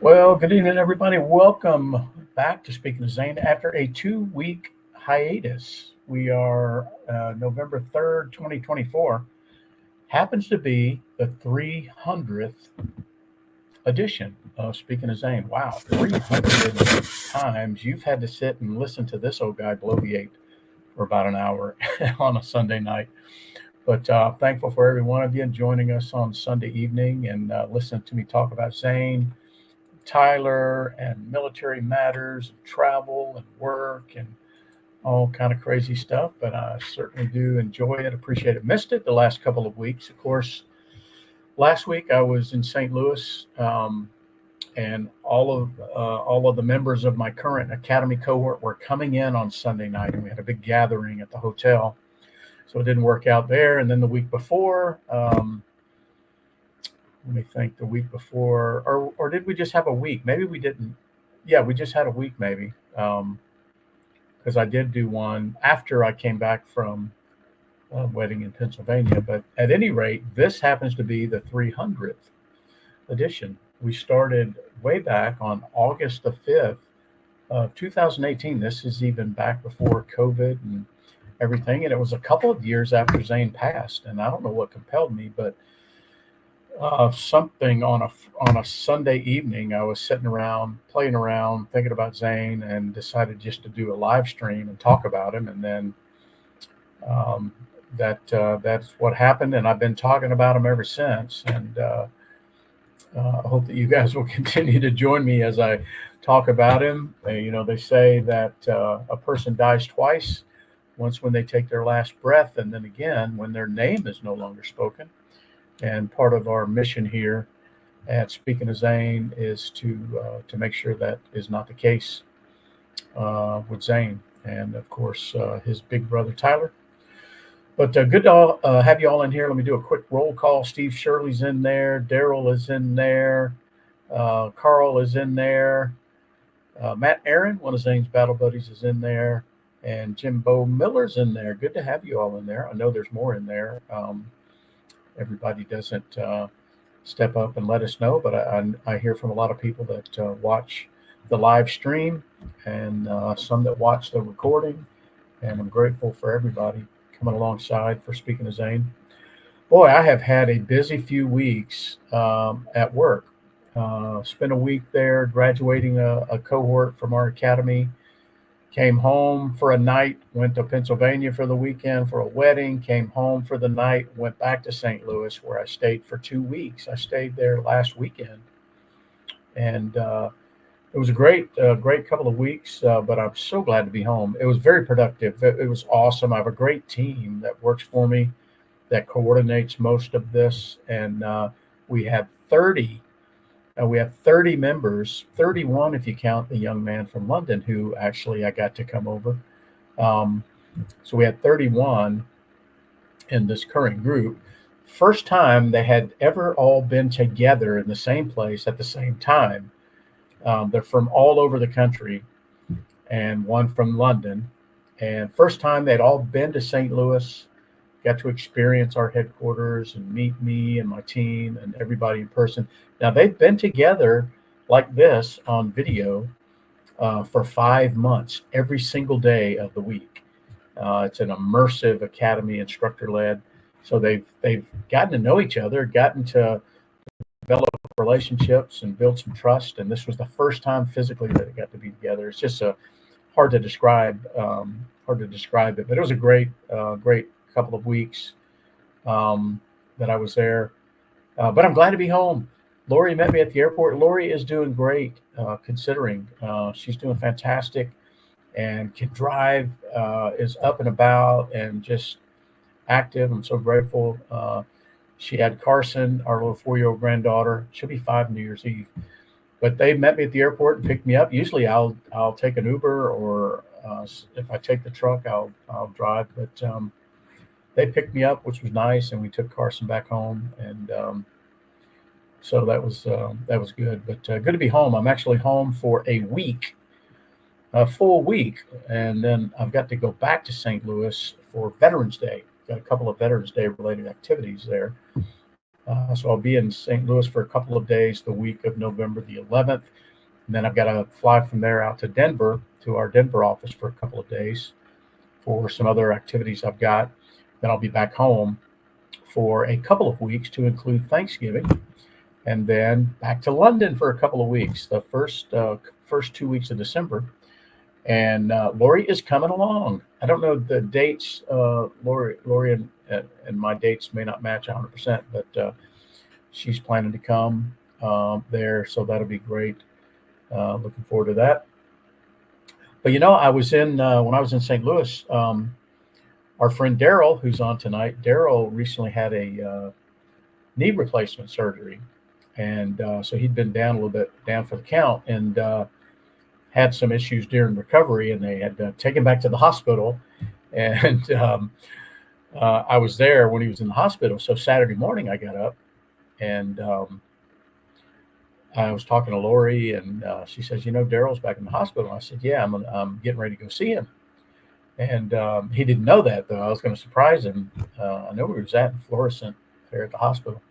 Well, good evening, everybody. Welcome back to Speaking of Zane after a 2 week hiatus. We are November 3rd, 2024. Happens to be the 300th edition of Speaking of Zane. Wow, 300 times you've had to sit and listen to this old guy bloviate for about an hour on a Sunday night. But thankful for every one of you joining us on Sunday evening and listening to me talk about Zane, Tyler, and military matters, and travel, and work, and all kind of crazy stuff. But I certainly do enjoy it, appreciate it. Missed it the last couple of weeks, of course. Last week I was in St. Louis, and all of the members of my current academy cohort were coming in on Sunday night, and we had a big gathering at the hotel. So it didn't work out there. And then the week before, let me think, the week before, or did we just have a week? Maybe we didn't. Yeah, we just had a week, maybe, because I did do one after I came back from a wedding in Pennsylvania. But at any rate, this happens to be the 300th edition. We started way back on August the 5th of 2018. This is even back before COVID and everything. And it was a couple of years after Zane passed. And I don't know what compelled me, but something on a Sunday evening, I was sitting around, playing around, thinking about Zane, and decided just to do a live stream and talk about him. And then um, that's what happened, and I've been talking about him ever since. And I hope that you guys will continue to join me as I talk about him. They say that a person dies twice. Once when they take their last breath, and then again when their name is no longer spoken. And part of our mission here at Speaking of Zane is to make sure that is not the case with Zane, and of course his big brother Tyler. But good to have you all in here. Let me do a quick roll call. Steve Shirley's in there. Daryl is in there. Carl is in there. Matt Aaron, one of Zane's battle buddies, is in there. And Jimbo Miller's in there. Good to have you all in there. I know there's more in there. Everybody doesn't step up and let us know, but I hear from a lot of people that watch the live stream, and some that watch the recording, and I'm grateful for everybody coming alongside for Speaking of Zane. Boy, I have had a busy few weeks at work. Spent a week there graduating a cohort from our academy. Came home for a night, went to Pennsylvania for the weekend for a wedding, came home for the night, went back to St. Louis where I stayed for 2 weeks. I stayed there last weekend, and it was a great couple of weeks, but I'm so glad to be home. It was very productive. It was awesome. I have a great team that works for me that coordinates most of this, and we have 30 we have 30 members, 31 if you count the young man from London who actually I got to come over. Um, so we had 31 in this current group. First time they had ever all been together in the same place at the same time. They're from all over the country, and one from London. And first time they'd all been to St. Louis, got to experience our headquarters and meet me and my team and everybody in person. Now, they've been together like this on video for 5 months, every single day of the week. It's an immersive academy, instructor led. So they've gotten to know each other, gotten to develop relationships and build some trust. And this was the first time physically that they got to be together. It's just hard to describe it. But it was a great couple of weeks that I was there. But I'm glad to be home. Lori met me at the airport. Lori is doing great, considering she's doing fantastic and can drive, is up and about and just active. I'm so grateful. She had Carson, our little 4-year-old granddaughter. She'll be 5 New Year's Eve. But they met me at the airport and picked me up. Usually I'll take an Uber, or if I take the truck, I'll drive. But they picked me up, which was nice, and we took Carson back home, and so that was good. But good to be home. I'm actually home for a week, a full week, and then I've got to go back to St. Louis for Veterans Day. Got a couple of Veterans Day related activities there, So I'll be in St. Louis for a couple of days the week of November the 11th. And then I've got to fly from there out to Denver, to our Denver office for a couple of days for some other activities I've got. Then I'll be back home for a couple of weeks to include Thanksgiving, and then back to London for a couple of weeks. The first 2 weeks of December, and Lori is coming along. I don't know the dates. Lori and my dates may not match 100%, but she's planning to come there, so that'll be great. Looking forward to that. But I was in when I was in St. Louis. Our friend Daryl, who's on tonight, Daryl recently had a knee replacement surgery, and so he'd been down a little bit, down for the count, and had some issues during recovery, and they had to take him back to the hospital. And I was there when he was in the hospital. So Saturday morning, I got up and I was talking to Lori, and she says, Daryl's back in the hospital. I said, yeah, I'm getting ready to go see him. And he didn't know that, though. I was going to surprise him. I know where he was at in Florissant there at the hospital.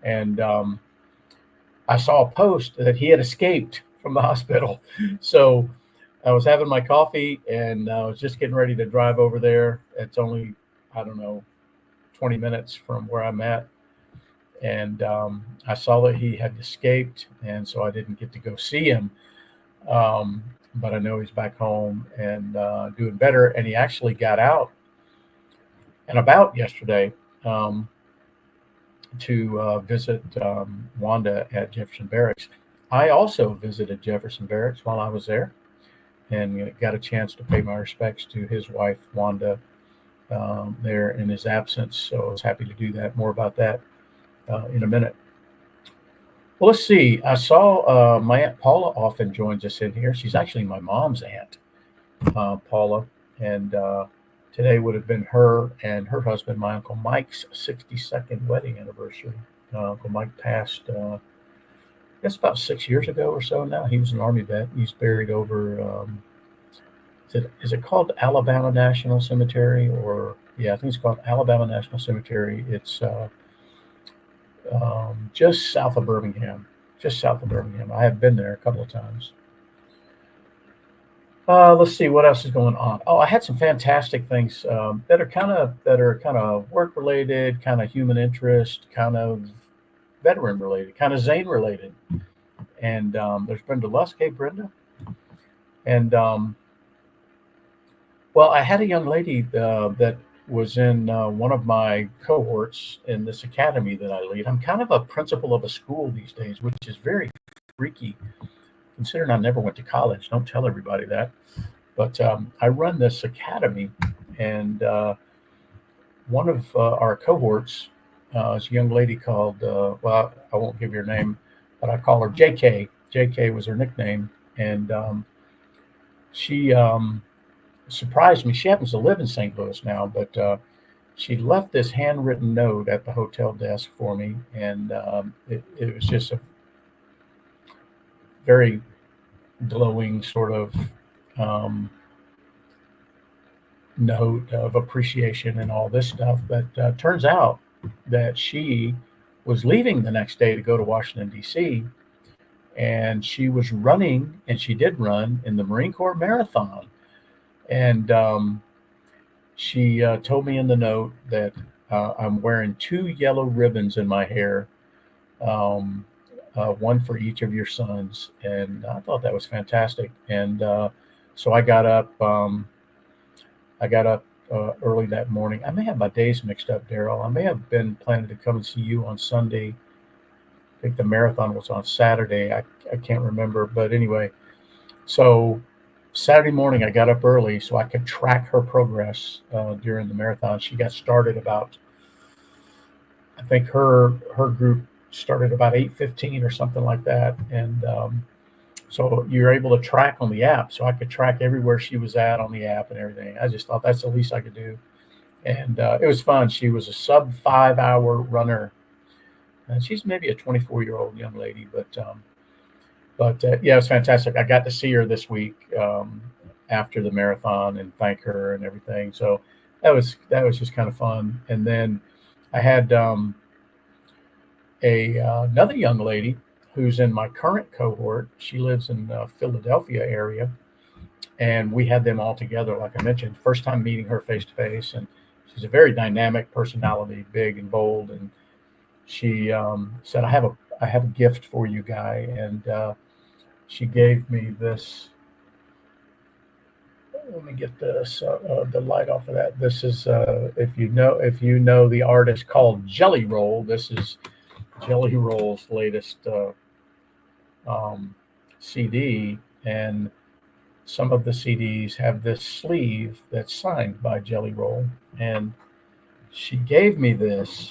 And I saw a post that he had escaped from the hospital. So I was having my coffee, and I was just getting ready to drive over there. It's only, I don't know, 20 minutes from where I'm at. And I saw that he had escaped, and so I didn't get to go see him. But I know he's back home and doing better. And he actually got out and about yesterday to visit Wanda at Jefferson Barracks. I also visited Jefferson Barracks while I was there, and got a chance to pay my respects to his wife, Wanda, there in his absence. So I was happy to do that. More about that in a minute. Well, let's see. I saw my Aunt Paula often joins us in here. She's actually my mom's aunt, Paula. And today would have been her and her husband, my Uncle Mike's 62nd wedding anniversary. Uncle Mike passed, that's about 6 years ago or so now. He was an Army vet. He's buried over, is it called Alabama National Cemetery? Or, yeah, I think it's called Alabama National Cemetery. It's just south of Birmingham. Just south of Birmingham. I have been there a couple of times. Let's see what else is going on. Oh, I had some fantastic things that are kind of work related, kind of human interest, kind of veteran related, kind of Zane related. And there's Brenda Lusk. Hey, Brenda. And well, I had a young lady that was in one of my cohorts in this academy that I lead. I'm kind of a principal of a school these days, which is very freaky considering I never went to college. Don't tell everybody that. But I run this academy, and one of our cohorts is a young lady called, well, I won't give your name, but I call her JK. JK was her nickname. And she surprised me. She happens to live in St. Louis now, but she left this handwritten note at the hotel desk for me. And it was just a very glowing sort of um, note of appreciation and all this stuff. But turns out that she was leaving the next day to go to Washington, D.C., and she was running, and she did run in the Marine Corps Marathon. And she told me in the note that I'm wearing two yellow ribbons in my hair, um, one for each of your sons. And I thought that was fantastic. And so I got up. I got up early that morning. I may have my days mixed up, Daryl. I may have been planning to come and see you on Sunday. I think the marathon was on Saturday. I can't remember. But anyway, so Saturday morning I got up early so I could track her progress during the marathon. She got started about, I think her group started about 8:15 or something like that. And so you're able to track on the app. So I could track everywhere she was at on the app and everything. I just thought that's the least I could do. And it was fun. She was a sub 5 hour runner. And she's maybe a 24-year-old young lady, but yeah, it was fantastic. I got to see her this week after the marathon and thank her and everything. So that was just kind of fun. And then I had another young lady who's in my current cohort. She lives in Philadelphia area, and we had them all together. Like I mentioned, first time meeting her face to face, and she's a very dynamic personality, big and bold. And she said, I have a gift for you, Guy," and she gave me this. Let me get the light off of that. This is if you know the artist called Jelly Roll. This is Jelly Roll's latest um, CD, and some of the CDs have this sleeve that's signed by Jelly Roll. And she gave me this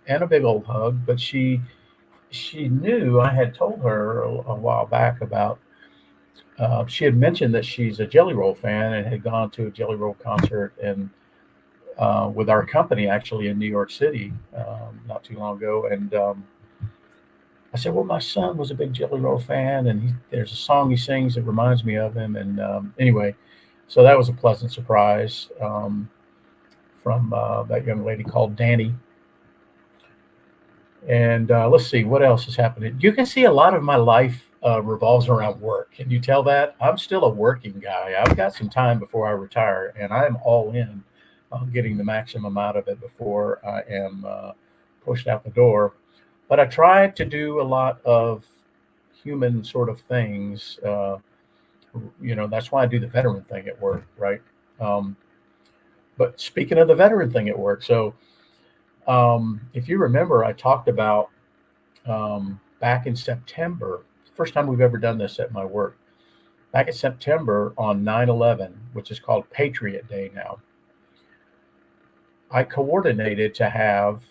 and a big old hug, but she knew I had told her a while back about. She had mentioned that she's a Jelly Roll fan and had gone to a Jelly Roll concert and with our company actually in New York City not too long ago. And I said, "Well, my son was a big Jelly Roll fan, and there's a song he sings that reminds me of him." And anyway, so that was a pleasant surprise from that young lady called Danny. And let's see what else is happening. You can see a lot of my life revolves around work. Can you tell that? I'm still a working guy. I've got some time before I retire, and I am all in on getting the maximum out of it before I am pushed out the door. But I try to do a lot of human sort of things. That's why I do the veteran thing at work, right? Um, but speaking of the veteran thing at work, so if you remember, I talked about back in September, first time we've ever done this at my work, back in September on 9/11, which is called Patriot Day now, I coordinated to have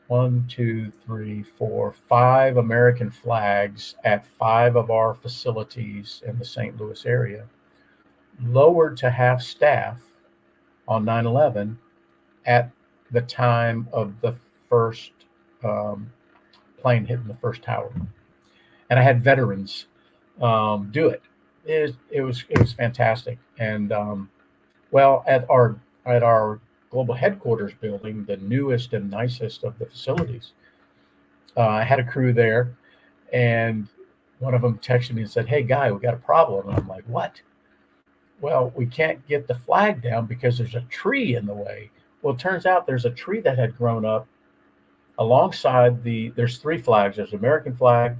one, two, three, four, five American flags at five of our facilities in the St. Louis area, lowered to half staff on 9/11 at the time of the first um, plane hitting the first tower. And I had veterans do it. It was fantastic. And well, at our global headquarters building, the newest and nicest of the facilities, I had a crew there, and one of them texted me and said, "Hey, Guy, we got a problem." And I'm like, "What?" "Well, we can't get the flag down because there's a tree in the way." Well, it turns out there's a tree that had grown up alongside there's three flags. There's the American flag,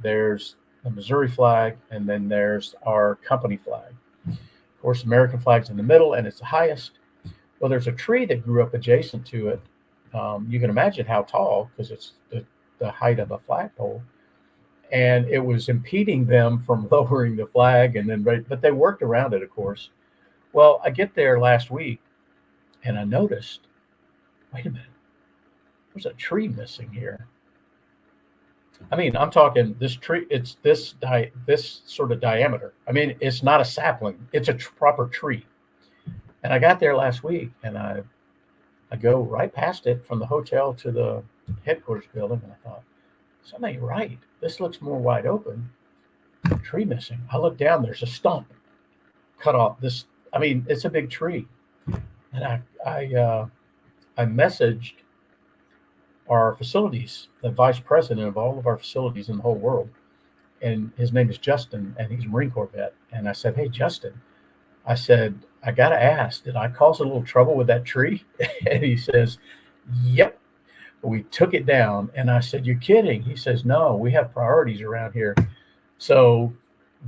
there's the Missouri flag, and then there's our company flag. Of course, the American flag's in the middle and it's the highest. Well, there's a tree that grew up adjacent to it. You can imagine how tall because it's the height of a flagpole. And it was impeding them from lowering the flag. But they worked around it, of course. Well, I get there last week and I noticed, wait a minute, there's a tree missing here. I mean, I'm talking this tree. It's this sort of diameter. I mean, it's not a sapling. It's a proper tree. And I got there last week, and I go right past it from the hotel to the headquarters building, and I thought, something ain't right. This looks more wide open. Tree missing. I look down. There's a stump cut off. I mean, it's a big tree. And I messaged our facilities, the vice president of all of our facilities in the whole world, and his name is Justin, and he's a Marine Corps vet. And I said, "Hey, Justin," I said, "I got to ask, did I cause a little trouble with that tree?" And he says, "Yep, we took it down." And I said, "You're kidding." He says, "No, we have priorities around here." So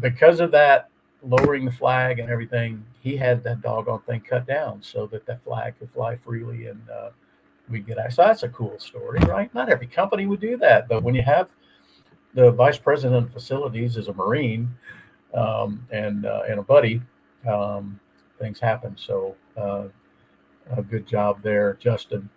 because of that, lowering the flag and everything, he had that doggone thing cut down so that that flag could fly freely and we get out. So that's a cool story, right? Not every company would do that, but when you have the vice president of facilities is a Marine and a buddy, things happen. So a good job there, Justin.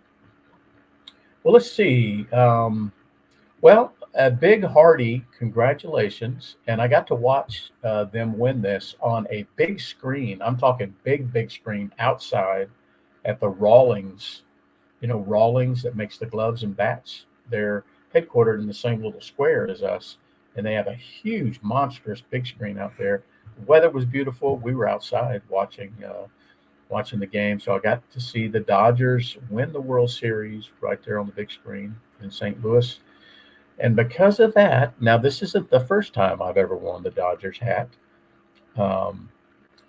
Well, let's see. Well, a big hearty congratulations. And I got to watch them win this on a big screen. I'm talking big, big screen outside at the Rawlings. You know, Rawlings that makes the gloves and bats. They're headquartered in the same little square as us. And they have a huge, monstrous big screen out there. The weather was beautiful. We were outside watching the game. So I got to see the Dodgers win the World Series right there on the big screen. in St. Louis. And because of that, now this isn't the first time I've ever worn the Dodgers hat um,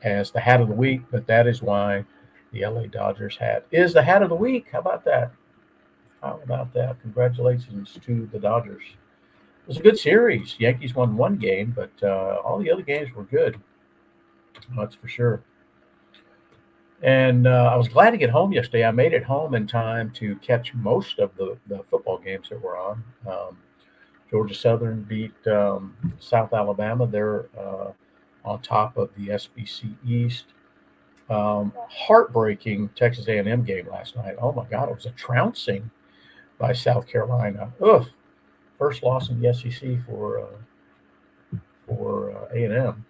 as the hat of the week, but that is why the LA Dodgers hat is the hat of the week. How about that? How about that? Congratulations to the Dodgers. It was a good series. Yankees won one game, but all the other games were good. That's for sure. And I was glad to get home yesterday. I made it home in time to catch most of the football games that were on. Georgia Southern beat South Alabama. They're on top of the SBC East. Heartbreaking Texas A&M game last night. Oh my God, it was a trouncing by South Carolina. Ugh, first loss in the SEC for A&M.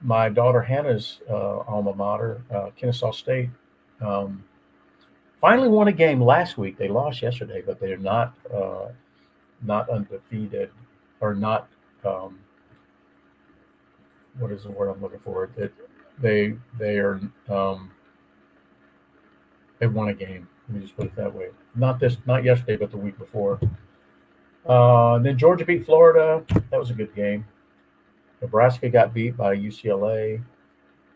My daughter Hannah's alma mater, Kennesaw State, um, finally won a game last week. They lost yesterday, but they're not undefeated or not. Um, what is the word I'm looking for? That they are they won a game. Let me just put it that way. Not yesterday, but the week before. Then Georgia beat Florida. That was a good game. Nebraska got beat by UCLA.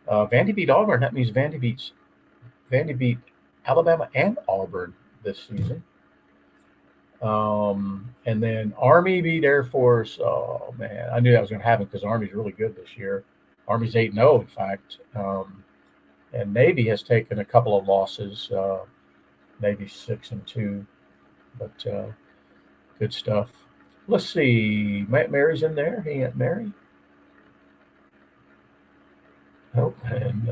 Vandy beat Auburn. That means Vandy beat Alabama and Auburn this season. And then Army beat Air Force. Oh man, I knew that was going to happen because Army's really good this year. Army's 8-0, in fact. And Navy has taken a couple of losses. Navy 6-2, but good stuff. Let's see. Mary's in there. Hey, Aunt Mary. Oh, and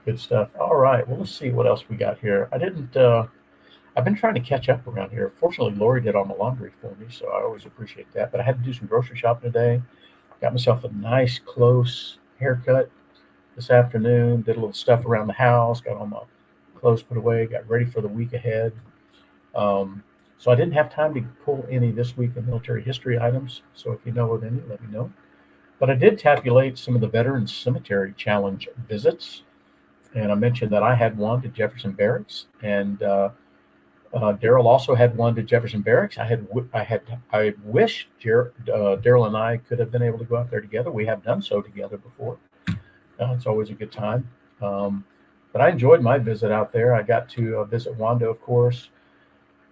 good stuff. All right. Well, let's see what else we got here. I didn't. I've been trying to catch up around here. Fortunately, Lori did all my laundry for me, so I always appreciate that. But I had to do some grocery shopping today. Got myself a nice, close haircut this afternoon. Did a little stuff around the house. Got all my clothes put away. Got ready for the week ahead. So I didn't have time to pull any this week in military history items. So if you know of any, let me know. But I did tabulate some of the Veterans Cemetery Challenge visits, and I mentioned that I had one to Jefferson Barracks, and Daryl also had one to Jefferson Barracks. I wish Daryl and I could have been able to go out there together. We have done so together before. It's always a good time. But I enjoyed my visit out there. I got to visit Wanda, of course.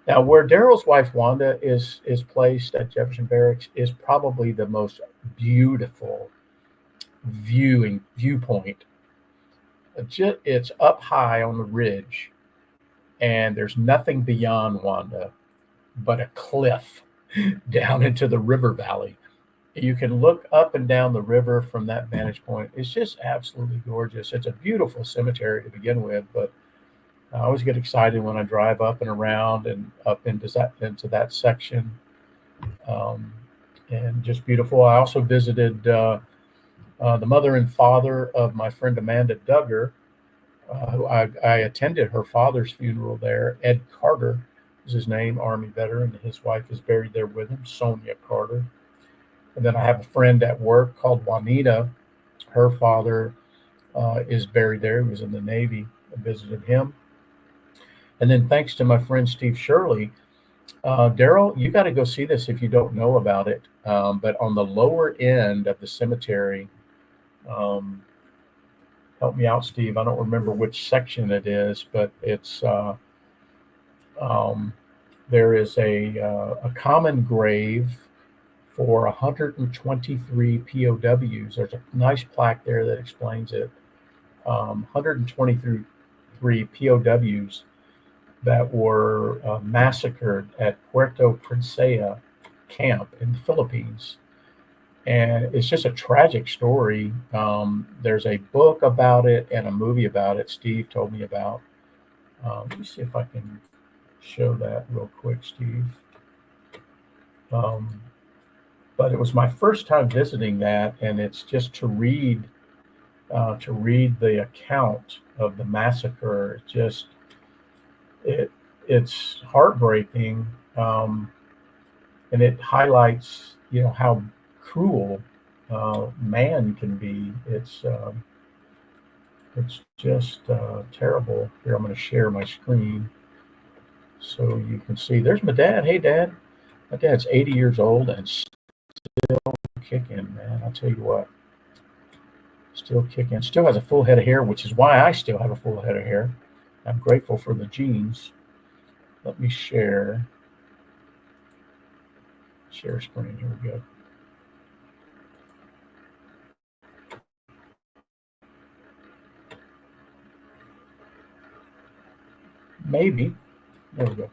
Now, where Daryl's wife Wanda is placed at Jefferson Barracks is probably the most beautiful viewpoint. It's up high on the ridge, and there's nothing beyond Wanda but a cliff down into the river valley. You can look up and down the river from that vantage point. It's just absolutely gorgeous. It's a beautiful cemetery to begin with, but I always get excited when I drive up and around and up into that section, and just beautiful. I also visited the mother and father of my friend Amanda Duggar, who I attended her father's funeral there. Ed Carter is his name, Army veteran. His wife is buried there with him, Sonia Carter. And then I have a friend at work called Juanita. Her father is buried there. He was in the Navy. I visited him. And then thanks to my friend Steve Shirley, Daryl, you got to go see this if you don't know about it. But on the lower end of the cemetery, um, help me out, Steve. I don't remember which section it is, but it's um, there is a common grave for 123 POWs. There's a nice plaque there that explains it. 123 POWs that were massacred at Puerto Princesa camp in the Philippines. And it's just a tragic story. There's a book about it and a movie about it Steve told me about. Let me see if I can show that real quick, Steve. But it was my first time visiting that, and it's just to read the account of the massacre. It's heartbreaking, and it highlights how cruel man can be. It's just terrible. Here, I'm going to share my screen. So you can see there's my dad. Hey, Dad. My dad's 80 years old and still kicking, man. I'll tell you what, still kicking. Still has a full head of hair, which is why I still have a full head of hair. I'm grateful for the genes. Let me share screen. Here we go. Maybe. There we go.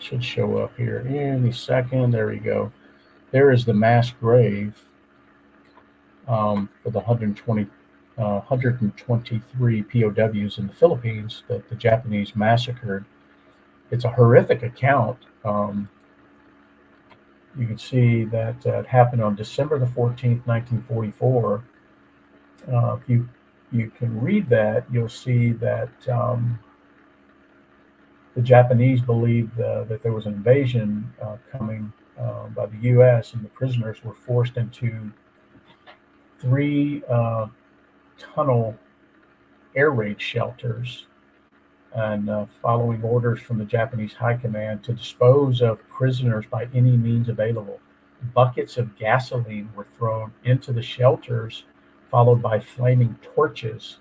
Should show up here any second. There we go. There is the mass grave for the 123 POWs in the Philippines that the Japanese massacred. It's a horrific account. You can see that it happened on December the 14th, 1944. If you can read that, you'll see that the Japanese believed that there was an invasion coming by the U.S. and the prisoners were forced into three tunnel air raid shelters and following orders from the Japanese High Command to dispose of prisoners by any means available. Buckets of gasoline were thrown into the shelters, followed by flaming torches.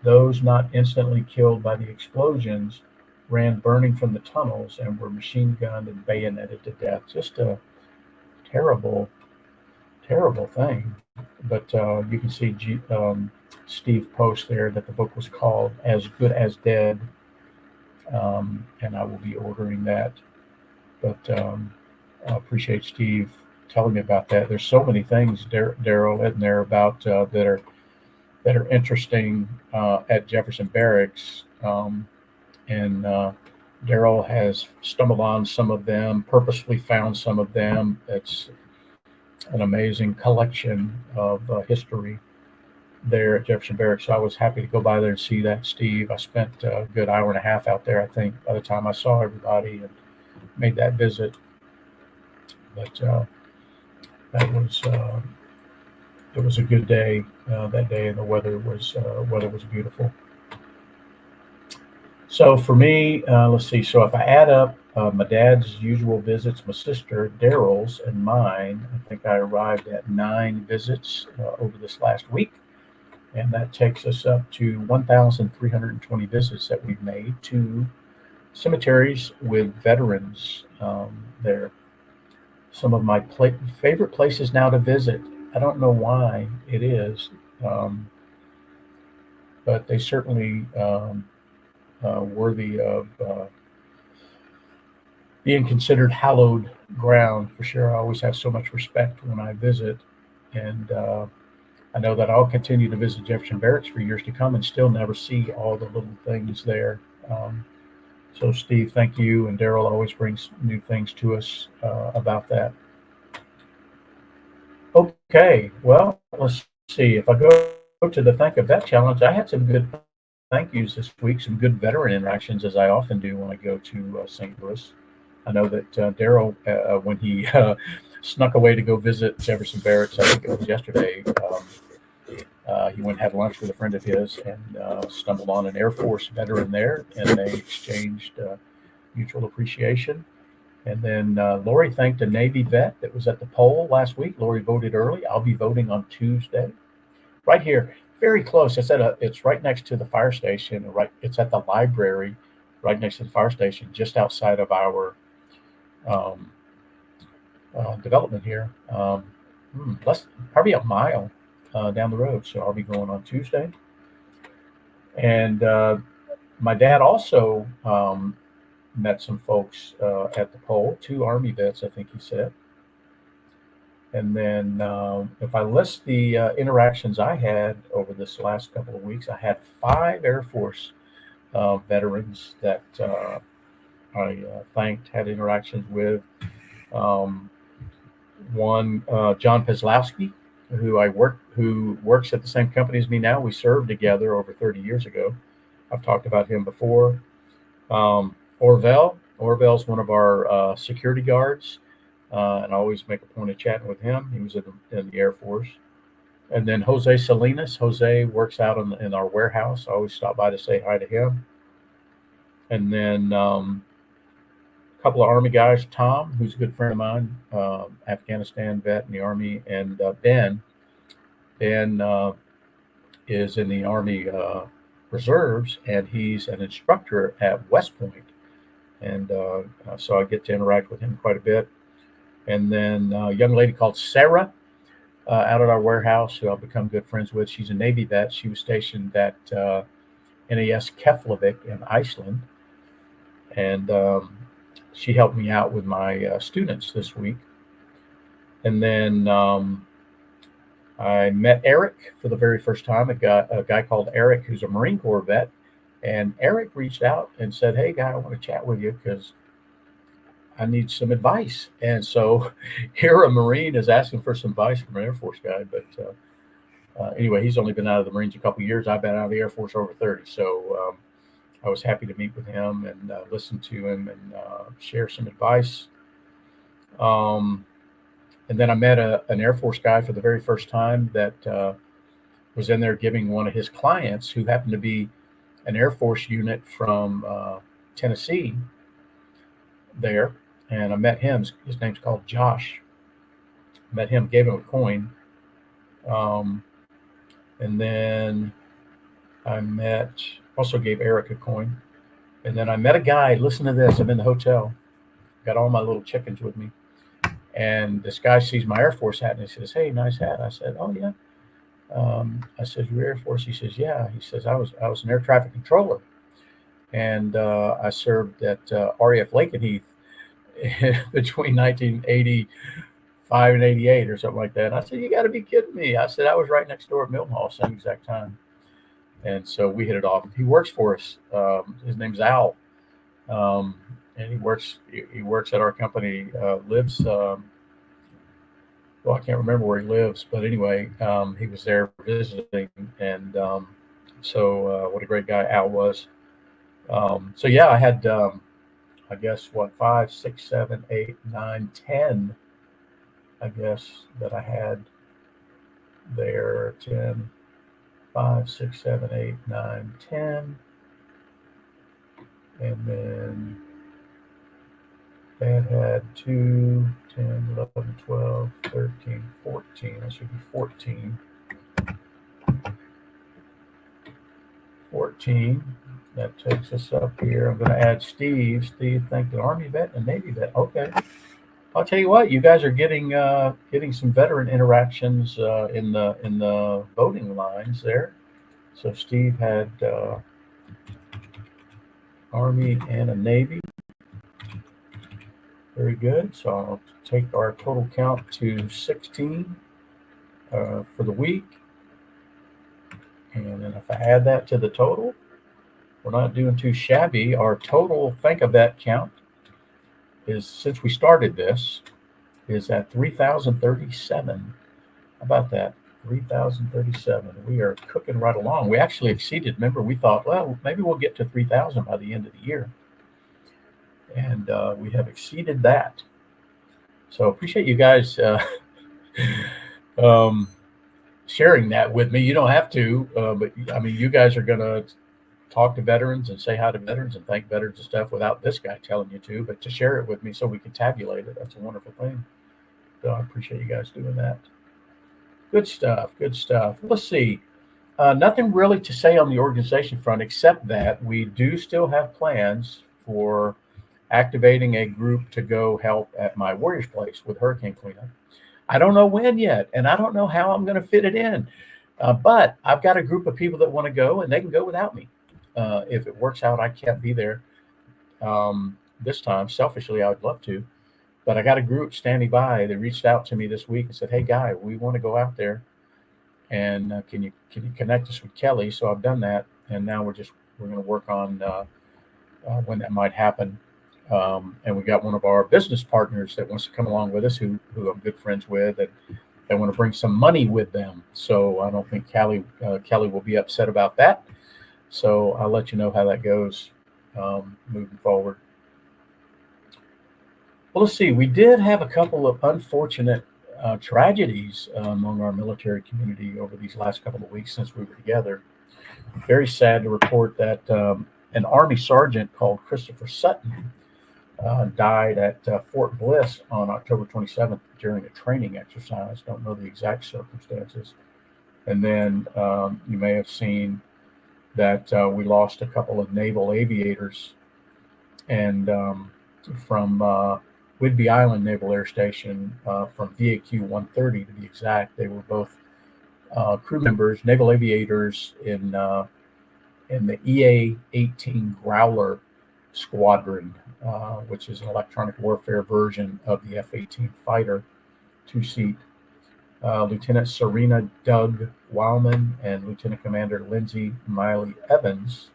Those not instantly killed by the explosions ran burning from the tunnels and were machine gunned and bayoneted to death. Just a terrible, terrible thing. But you can see Steve post there that the book was called As Good as Dead, and I will be ordering that. But I appreciate Steve telling me about that. There's so many things, Daryl, in there about that are interesting at Jefferson Barracks, and Daryl has stumbled on some of them, purposefully found some of them. It's an amazing collection of history there at Jefferson Barracks. So I was happy to go by there and see that, Steve. I spent a good hour and a half out there, I think, by the time I saw everybody and made that visit. But that was it was a good day that day, and the weather was beautiful. So for me, let's see. So if I add up my dad's usual visits, my sister Daryl's, and mine, I think I arrived at 9 visits over this last week, and that takes us up to 1,320 visits that we've made to cemeteries with veterans there. Some of my favorite places now to visit. I don't know why it is, um, but they certainly worthy of being considered hallowed ground for sure. I always have so much respect when I visit, and I know that I'll continue to visit Jefferson Barracks for years to come and still never see all the little things there. So, Steve, thank you, and Daryl always brings new things to us about that. Okay, well, let's see. If I go to the Think of That challenge, I had some good thank yous this week, some good veteran interactions, as I often do when I go to St. Louis. I know that Daryl, when he snuck away to go visit Jefferson Barracks, I think it was yesterday, he went and had lunch with a friend of his and stumbled on an Air Force veteran there, and they exchanged mutual appreciation. And then Lori thanked a Navy vet that was at the poll last week. Lori voted early. I'll be voting on Tuesday, right here, very close. It's right next to the fire station. Right, it's at the library, right next to the fire station, just outside of our um, development here. Less probably a mile down the road. So I'll be going on Tuesday. And my dad also met some folks at the poll, 2 Army vets, I think he said. And then if I list the interactions I had over this last couple of weeks, I had 5 Air Force veterans that I thanked, had interactions with. Um, One, John Peslowski, who works at the same company as me now. We served together over 30 years ago. I've talked about him before. Orville's one of our security guards, and I always make a point of chatting with him. He was in the Air Force. And then Jose Salinas. Jose works out in our warehouse. I always stop by to say hi to him. And then a couple of Army guys, Tom, who's a good friend of mine, Afghanistan vet in the Army, and Ben. Ben is in the Army Reserves, and he's an instructor at West Point. And so I get to interact with him quite a bit. And then a young lady called Sarah out at our warehouse, who I've become good friends with. She's a Navy vet. She was stationed at NAS Keflavik in Iceland, and she helped me out with my students this week. And then I met Eric for the very first time. A guy called Eric, who's a Marine Corps vet, and Eric reached out and said, "Hey, guy, I want to chat with you because I need some advice." And so here a Marine is asking for some advice from an Air Force guy. But anyway, he's only been out of the Marines a couple of years. I've been out of the Air Force over 30. So I was happy to meet with him and listen to him and share some advice. And then I met an Air Force guy for the very first time that was in there giving one of his clients, who happened to be an Air Force unit from Tennessee, there. And I met him. His name's called Josh. Met him, gave him a coin. And then I also gave Eric a coin. And then I met a guy, listen to this, I'm in the hotel, got all my little chickens with me. And this guy sees my Air Force hat and he says, "Hey, nice hat." I said, "Oh, yeah." I said, "You're Air Force?" He says, "Yeah." He says, I was an air traffic controller. And I served at RAF Lakenheath between 1985 and 88 or something like that. And I said, "You got to be kidding me." I said, "I was right next door at Millenhall, same exact time." And so we hit it off. He works for us. His name's Al. And he works at our company, lives, well, I can't remember where he lives, but anyway, he was there visiting. And so what a great guy Al was. So yeah, I had, I guess, 5, 6, 7, 8, 9, 10, I guess, that I had there. 10, 5, 6, 7, 8, 9, 10. And then Dad had 2, 10, 11, 12, 13, 14. That should be 14. 14. That takes us up here. I'm going to add Steve. Steve, thank the Army vet and Navy vet. Okay. I'll tell you what, you guys are getting some veteran interactions in the voting lines there. So Steve had Army and a Navy. Very good. So I'll take our total count to 16 for the week. And then if I add that to the total, we're not doing too shabby. Our total Think-A-Vet count is, since we started this, is at 3,037. How about that? 3,037. We are cooking right along. We actually exceeded. Remember, we thought, well, maybe we'll get to 3,000 by the end of the year. And we have exceeded that. So appreciate you guys sharing that with me. You don't have to, but I mean, you guys are going to talk to veterans and say hi to veterans and thank veterans and stuff without this guy telling you to, but to share it with me so we can tabulate it. That's a wonderful thing. So I appreciate you guys doing that. Good stuff. Good stuff. Let's see. Nothing really to say on the organization front, except that we do still have plans for activating a group to go help at my Warriors place with hurricane cleanup. I don't know when yet, and I don't know how I'm going to fit it in. But I've got a group of people that want to go, and they can go without me. If it works out, I can't be there this time. Selfishly, I would love to. But I got a group standing by. They reached out to me this week and said, "Hey, Guy, we want to go out there. And can you connect us with Kelly?" So I've done that. And now we're going to work on when that might happen. And we got one of our business partners that wants to come along with us, who I'm good friends with, and they want to bring some money with them. So I don't think Kelly will be upset about that. So I'll let you know how that goes moving forward. Well, let's see. We did have a couple of unfortunate tragedies among our military community over these last couple of weeks since we were together. Very sad to report that an Army sergeant called Christopher Sutton died at Fort Bliss on October 27th during a training exercise. Don't know the exact circumstances. And then you may have seen that we lost a couple of naval aviators, and from Whidbey Island Naval Air Station, from VAQ 130 to be exact. They were both crew members, naval aviators in the EA-18 Growler Squadron, which is an electronic warfare version of the F-18 fighter, two-seat. Lieutenant Serena Doug Wildman and Lieutenant Commander Lindsay Miley Evans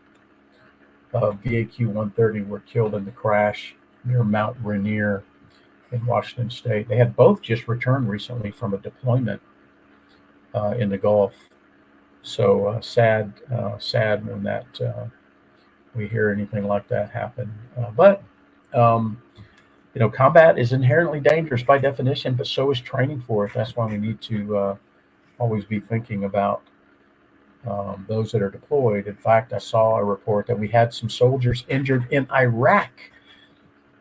of VAQ 130 were killed in the crash near Mount Rainier in Washington State. They had both just returned recently from a deployment in the Gulf. So sad when that we hear anything like that happen. But combat is inherently dangerous by definition, but so is training for it. That's why we need to always be thinking about those that are deployed. In fact, I saw a report that we had some soldiers injured in Iraq.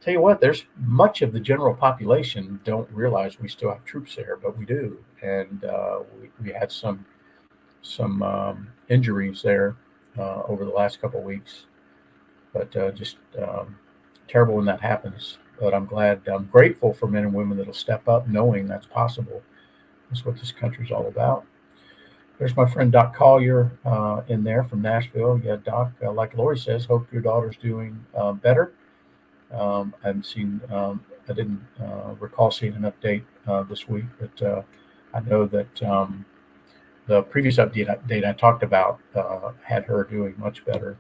Tell you what, there's much of the general population don't realize we still have troops there, but we do, and we had some injuries there over the last couple of weeks. But just terrible when that happens. But I'm grateful for men and women that'll step up, knowing that's possible. That's what this country's all about. There's my friend Doc Collier in there from Nashville. Yeah, Doc, like Lori says, hope your daughter's doing better. I didn't recall seeing an update this week, but I know that the previous update I talked about had her doing much better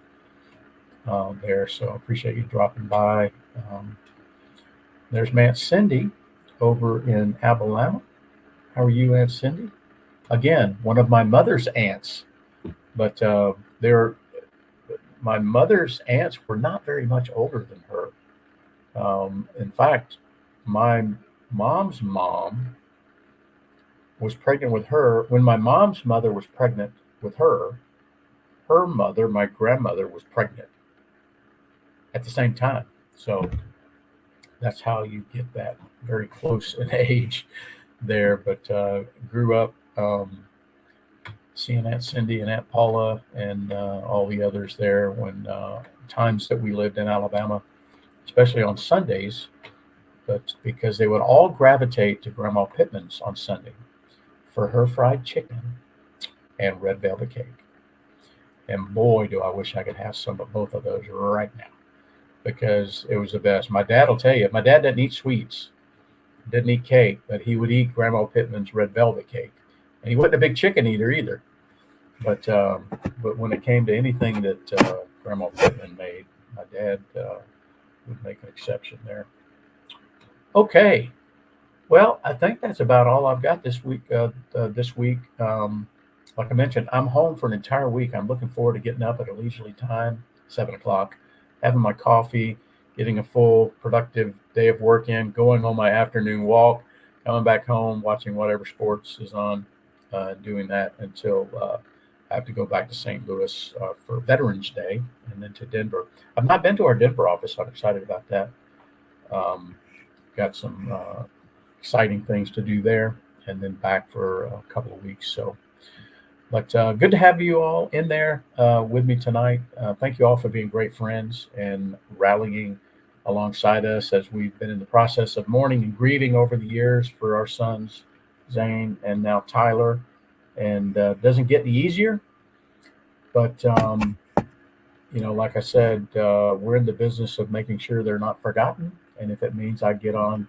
there. So I appreciate you dropping by. There's my Aunt Cindy over in Alabama. How are you, Aunt Cindy? Again, one of my mother's aunts, but my mother's aunts were not very much older than her. In fact, my mom's mom was pregnant with her. When my mom's mother was pregnant with her mother, my grandmother, was pregnant at the same time. So that's how you get that very close in age there. But grew up seeing Aunt Cindy and Aunt Paula and all the others there when times that we lived in Alabama, especially on Sundays, but because they would all gravitate to Grandma Pittman's on Sunday for her fried chicken and red velvet cake. And boy, do I wish I could have some of both of those right now, because it was the best. My dad will tell you, my dad didn't eat sweets, didn't eat cake, but he would eat Grandma Pittman's red velvet cake. And he wasn't a big chicken eater either. But when it came to anything that Grandma Pittman made, my dad would make an exception there. Okay. Well, I think that's about all I've got this week. Like I mentioned, I'm home for an entire week. I'm looking forward to getting up at a leisurely time, 7 o'clock, having my coffee, getting a full, productive day of work in, going on my afternoon walk, coming back home, watching whatever sports is on, doing that until I have to go back to St. Louis for Veterans Day and then to Denver. I've not been to our Denver office, so I'm excited about that. Got some exciting things to do there, and then back for a couple of weeks. But good to have you all in there with me tonight. Thank you all for being great friends and rallying alongside us as we've been in the process of mourning and grieving over the years for our sons, Zane and now Tyler. And doesn't get any easier, but like I said, we're in the business of making sure they're not forgotten. And if it means I get on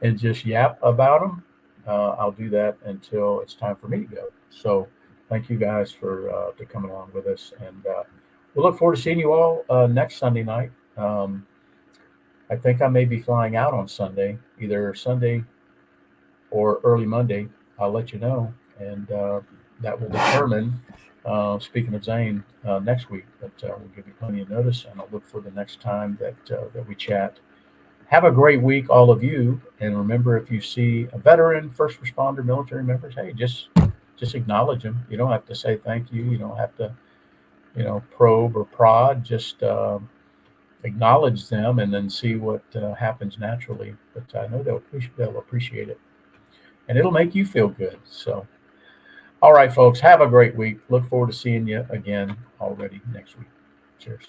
and just yap about them, I'll do that until it's time for me to go. So thank you guys for coming along with us, and we'll look forward to seeing you all next Sunday night. I think I may be flying out on Sunday, either Sunday or early Monday. I'll let you know, and that will determine, speaking of Zane, next week. But we'll give you plenty of notice, and I'll look for the next time that we chat Have a great week, all of you. And remember, if you see a veteran, first responder, military members, hey, just acknowledge them. You don't have to say thank you. You don't have to, probe or prod. Just acknowledge them and then see what happens naturally. But I know they'll appreciate it, and it'll make you feel good. So, all right, folks, have a great week. Look forward to seeing you again already next week. Cheers.